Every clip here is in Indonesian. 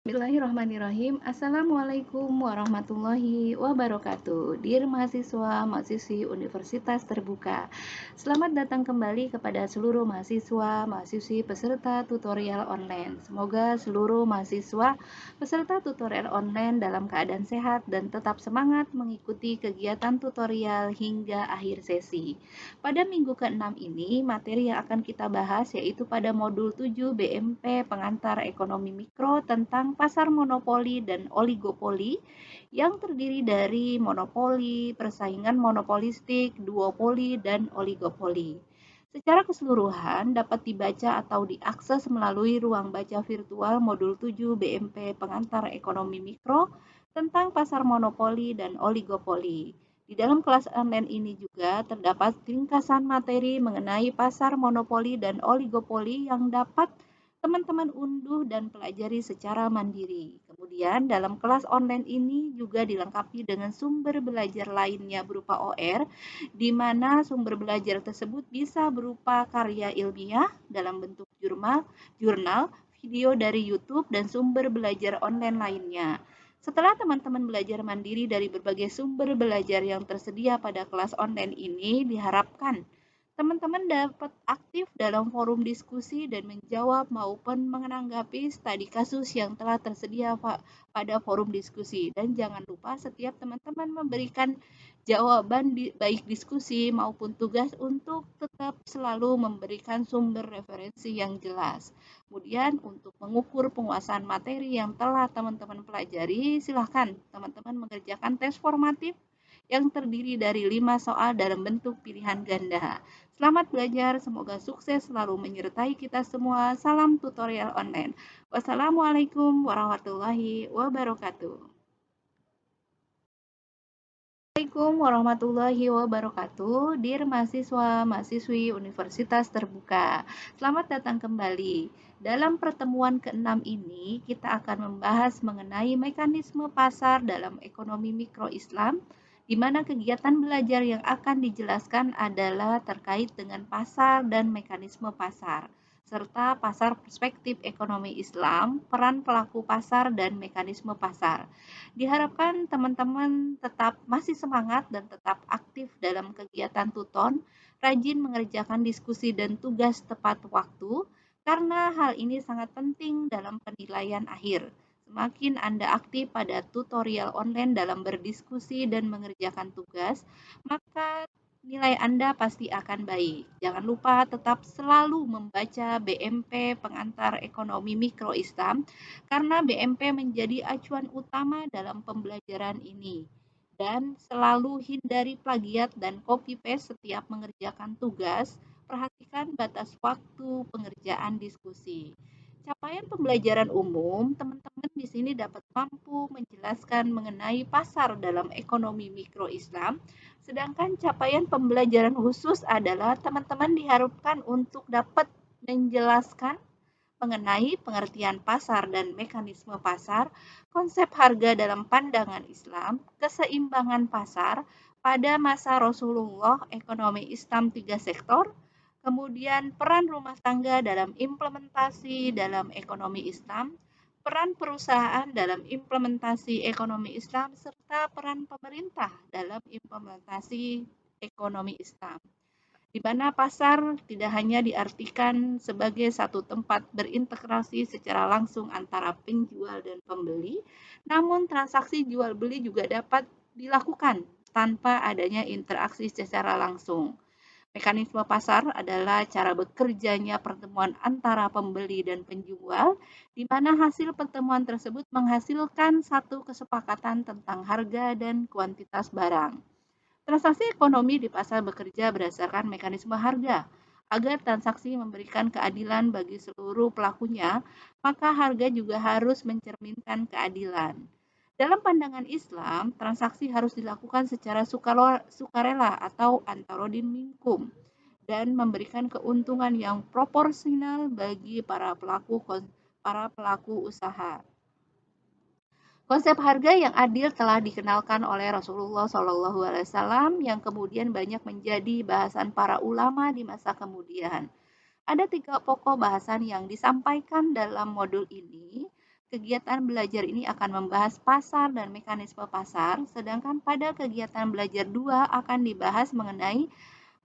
Bismillahirrahmanirrahim. Assalamualaikum warahmatullahi wabarakatuh. Dear mahasiswa, mahasiswi Universitas Terbuka. Selamat datang kembali kepada seluruh mahasiswa, mahasiswi peserta tutorial online. Semoga seluruh mahasiswa peserta tutorial online dalam keadaan sehat dan tetap semangat mengikuti kegiatan tutorial hingga akhir sesi. Pada minggu ke-6 ini, materi yang akan kita bahas yaitu pada modul 7 BMP Pengantar Ekonomi Mikro tentang pasar monopoli dan oligopoli yang terdiri dari monopoli, persaingan monopolistik, duopoli, dan oligopoli. Secara keseluruhan dapat dibaca atau diakses melalui ruang baca virtual modul 7 BMP Pengantar Ekonomi Mikro tentang pasar monopoli dan oligopoli. Di dalam kelas online ini juga terdapat ringkasan materi mengenai pasar monopoli dan oligopoli yang dapat teman-teman unduh dan pelajari secara mandiri. Kemudian dalam kelas online ini juga dilengkapi dengan sumber belajar lainnya berupa OR, di mana sumber belajar tersebut bisa berupa karya ilmiah dalam bentuk jurnal, video dari YouTube, dan sumber belajar online lainnya. Setelah teman-teman belajar mandiri dari berbagai sumber belajar yang tersedia pada kelas online ini, diharapkan teman-teman dapat aktif dalam forum diskusi dan menjawab maupun menanggapi studi kasus yang telah tersedia pada forum diskusi. Dan jangan lupa setiap teman-teman memberikan jawaban baik diskusi maupun tugas untuk tetap selalu memberikan sumber referensi yang jelas. Kemudian untuk mengukur penguasaan materi yang telah teman-teman pelajari, silahkan teman-teman mengerjakan tes formatif yang terdiri dari 5 soal dalam bentuk pilihan ganda. Selamat belajar, semoga sukses selalu menyertai kita semua. Salam tutorial online. Wassalamualaikum warahmatullahi wabarakatuh. Assalamualaikum warahmatullahi wabarakatuh. Dear mahasiswa, mahasiswi Universitas Terbuka. Selamat datang kembali. Dalam pertemuan ke-6 ini, kita akan membahas mengenai mekanisme pasar dalam ekonomi mikro Islam, di mana kegiatan belajar yang akan dijelaskan adalah terkait dengan pasar dan mekanisme pasar, serta pasar perspektif ekonomi Islam, peran pelaku pasar, dan mekanisme pasar. Diharapkan teman-teman tetap masih semangat dan tetap aktif dalam kegiatan tuton, rajin mengerjakan diskusi dan tugas tepat waktu, karena hal ini sangat penting dalam penilaian akhir. Semakin Anda aktif pada tutorial online dalam berdiskusi dan mengerjakan tugas, maka nilai Anda pasti akan baik. Jangan lupa tetap selalu membaca BMP Pengantar Ekonomi Mikro Islam karena BMP menjadi acuan utama dalam pembelajaran ini. Dan selalu hindari plagiat dan copy paste setiap mengerjakan tugas. Perhatikan batas waktu pengerjaan diskusi. Capaian pembelajaran umum, teman-teman di sini dapat mampu menjelaskan mengenai pasar dalam ekonomi mikro Islam, sedangkan capaian pembelajaran khusus adalah teman-teman diharapkan untuk dapat menjelaskan mengenai pengertian pasar dan mekanisme pasar, konsep harga dalam pandangan Islam, keseimbangan pasar pada masa Rasulullah, ekonomi Islam 3 sektor, kemudian peran rumah tangga dalam implementasi dalam ekonomi Islam, peran perusahaan dalam implementasi ekonomi Islam, serta peran pemerintah dalam implementasi ekonomi Islam, di mana pasar tidak hanya diartikan sebagai satu tempat berintegrasi secara langsung antara penjual dan pembeli, namun transaksi jual beli juga dapat dilakukan tanpa adanya interaksi secara langsung. Mekanisme pasar adalah cara bekerjanya pertemuan antara pembeli dan penjual, di mana hasil pertemuan tersebut menghasilkan satu kesepakatan tentang harga dan kuantitas barang. Transaksi ekonomi di pasar bekerja berdasarkan mekanisme harga. Agar transaksi memberikan keadilan bagi seluruh pelakunya, maka harga juga harus mencerminkan keadilan. Dalam pandangan Islam, transaksi harus dilakukan secara sukarela atau antarodin minkum dan memberikan keuntungan yang proporsional bagi para pelaku usaha. Konsep harga yang adil telah dikenalkan oleh Rasulullah SAW yang kemudian banyak menjadi bahasan para ulama di masa kemudian. Ada 3 pokok bahasan yang disampaikan dalam modul ini. kegiatan belajar ini akan membahas pasar dan mekanisme pasar, sedangkan pada kegiatan belajar 2 akan dibahas mengenai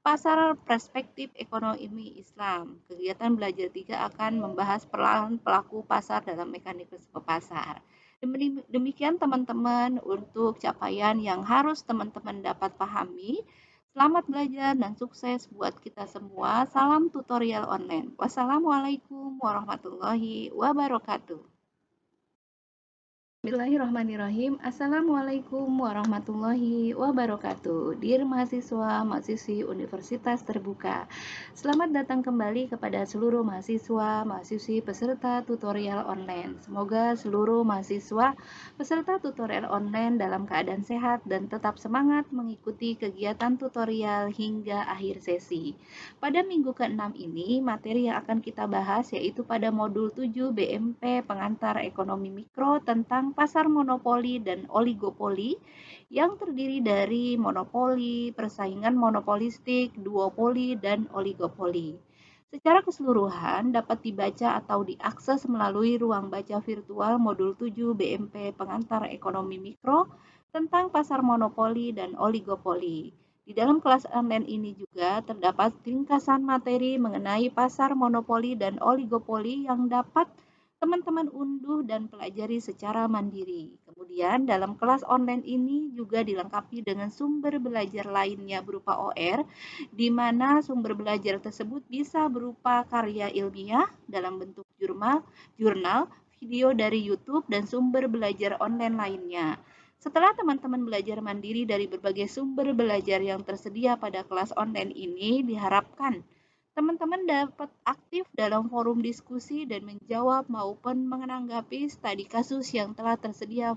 pasar perspektif ekonomi Islam. Kegiatan belajar 3 akan membahas peran pelaku pasar dalam mekanisme pasar. Demikian teman-teman untuk capaian yang harus teman-teman dapat pahami. Selamat belajar dan sukses buat kita semua. Salam tutorial online. Wassalamualaikum warahmatullahi wabarakatuh. Bismillahirrahmanirrahim. Assalamualaikum warahmatullahi wabarakatuh. Dear mahasiswa, mahasiswi Universitas Terbuka. Selamat datang kembali kepada seluruh mahasiswa, mahasiswi peserta tutorial online. Semoga seluruh mahasiswa peserta tutorial online dalam keadaan sehat dan tetap semangat mengikuti kegiatan tutorial hingga akhir sesi. Pada minggu ke-6 ini, materi yang akan kita bahas yaitu pada modul 7 BMP Pengantar Ekonomi Mikro tentang pasar monopoli dan oligopoli yang terdiri dari monopoli, persaingan monopolistik, duopoli, dan oligopoli. Secara keseluruhan dapat dibaca atau diakses melalui ruang baca virtual modul 7 BMP Pengantar Ekonomi Mikro tentang pasar monopoli dan oligopoli. Di dalam kelas online ini juga terdapat ringkasan materi mengenai pasar monopoli dan oligopoli yang dapat teman-teman unduh dan pelajari secara mandiri. Kemudian dalam kelas online ini juga dilengkapi dengan sumber belajar lainnya berupa OR, di mana sumber belajar tersebut bisa berupa karya ilmiah dalam bentuk jurnal, video dari YouTube, dan sumber belajar online lainnya. Setelah teman-teman belajar mandiri dari berbagai sumber belajar yang tersedia pada kelas online ini, diharapkan teman-teman dapat aktif dalam forum diskusi dan menjawab maupun menanggapi studi kasus yang telah tersedia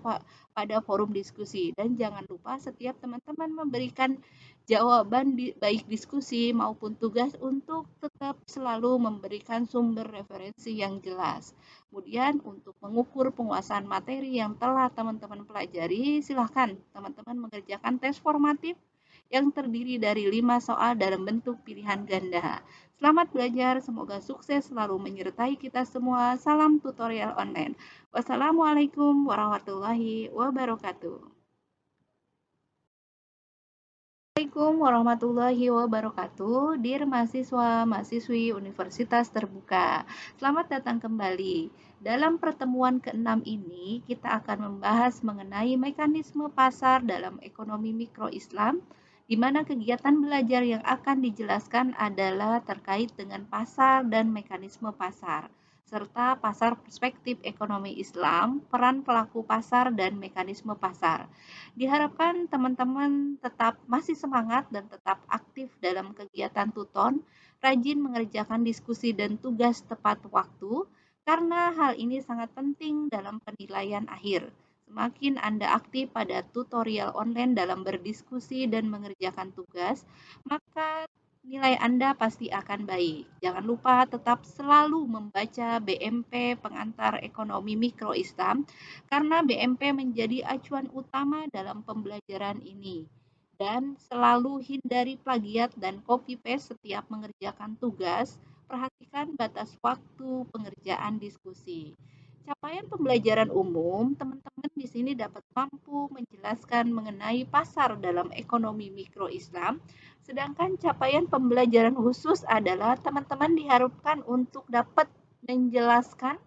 pada forum diskusi. Dan jangan lupa setiap teman-teman memberikan jawaban baik diskusi maupun tugas untuk tetap selalu memberikan sumber referensi yang jelas. Kemudian untuk mengukur penguasaan materi yang telah teman-teman pelajari, silahkan teman-teman mengerjakan tes formatif yang terdiri dari 5 soal dalam bentuk pilihan ganda. Selamat belajar, semoga sukses selalu menyertai kita semua. Salam tutorial online. Wassalamualaikum warahmatullahi wabarakatuh. Assalamualaikum warahmatullahi wabarakatuh. Dear mahasiswa, mahasiswi Universitas Terbuka. Selamat datang kembali. Dalam pertemuan ke-6 ini, kita akan membahas mengenai mekanisme pasar dalam ekonomi mikro Islam, di mana kegiatan belajar yang akan dijelaskan adalah terkait dengan pasar dan mekanisme pasar, serta pasar perspektif ekonomi Islam, peran pelaku pasar, dan mekanisme pasar. Diharapkan teman-teman tetap masih semangat dan tetap aktif dalam kegiatan tuton, rajin mengerjakan diskusi dan tugas tepat waktu, karena hal ini sangat penting dalam penilaian akhir. Semakin Anda aktif pada tutorial online dalam berdiskusi dan mengerjakan tugas, maka nilai Anda pasti akan baik. Jangan lupa tetap selalu membaca BMP Pengantar Ekonomi Mikro Islam, karena BMP menjadi acuan utama dalam pembelajaran ini. Dan selalu hindari plagiat dan copy-paste setiap mengerjakan tugas. Perhatikan batas waktu pengerjaan diskusi. Capaian pembelajaran umum, teman-teman di sini dapat mampu menjelaskan mengenai pasar dalam ekonomi mikro Islam, sedangkan capaian pembelajaran khusus adalah teman-teman diharapkan untuk dapat menjelaskan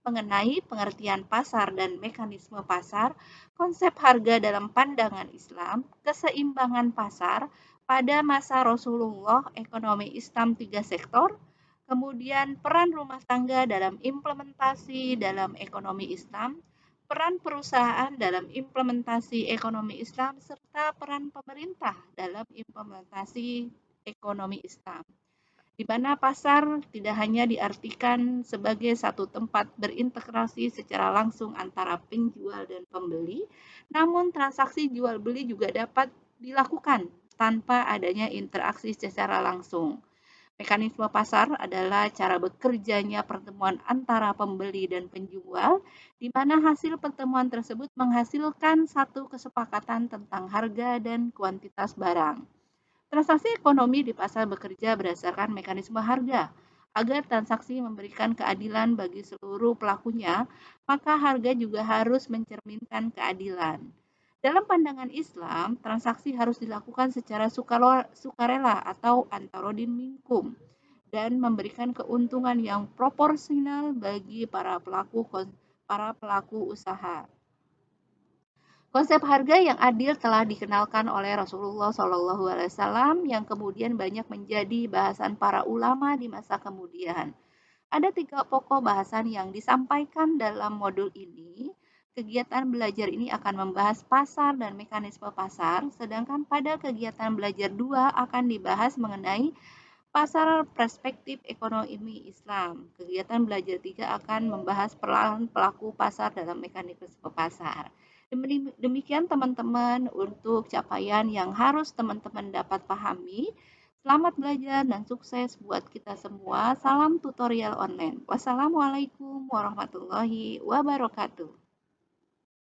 mengenai pengertian pasar dan mekanisme pasar, konsep harga dalam pandangan Islam, keseimbangan pasar pada masa Rasulullah, ekonomi Islam 3 sektor, kemudian peran rumah tangga dalam implementasi dalam ekonomi Islam, peran perusahaan dalam implementasi ekonomi Islam, serta peran pemerintah dalam implementasi ekonomi Islam, di mana pasar tidak hanya diartikan sebagai satu tempat berintegrasi secara langsung antara penjual dan pembeli, namun transaksi jual beli juga dapat dilakukan tanpa adanya interaksi secara langsung. Mekanisme pasar adalah cara bekerjanya pertemuan antara pembeli dan penjual, di mana hasil pertemuan tersebut menghasilkan satu kesepakatan tentang harga dan kuantitas barang. Transaksi ekonomi di pasar bekerja berdasarkan mekanisme harga Agar transaksi memberikan keadilan bagi seluruh pelakunya, maka harga juga harus mencerminkan keadilan. Dalam pandangan Islam, transaksi harus dilakukan secara sukarela atau antarodin minkum dan memberikan keuntungan yang proporsional bagi para pelaku usaha. Konsep harga yang adil telah dikenalkan oleh Rasulullah SAW yang kemudian banyak menjadi bahasan para ulama di masa kemudian. Ada 3 pokok bahasan yang disampaikan dalam modul ini. Kegiatan belajar ini akan membahas pasar dan mekanisme pasar, sedangkan pada kegiatan belajar 2 akan dibahas mengenai pasar perspektif ekonomi Islam. Kegiatan belajar 3 akan membahas peran pelaku pasar dalam mekanisme pasar. Demikian teman-teman untuk capaian yang harus teman-teman dapat pahami. Selamat belajar dan sukses buat kita semua. Salam tutorial online. Wassalamualaikum warahmatullahi wabarakatuh.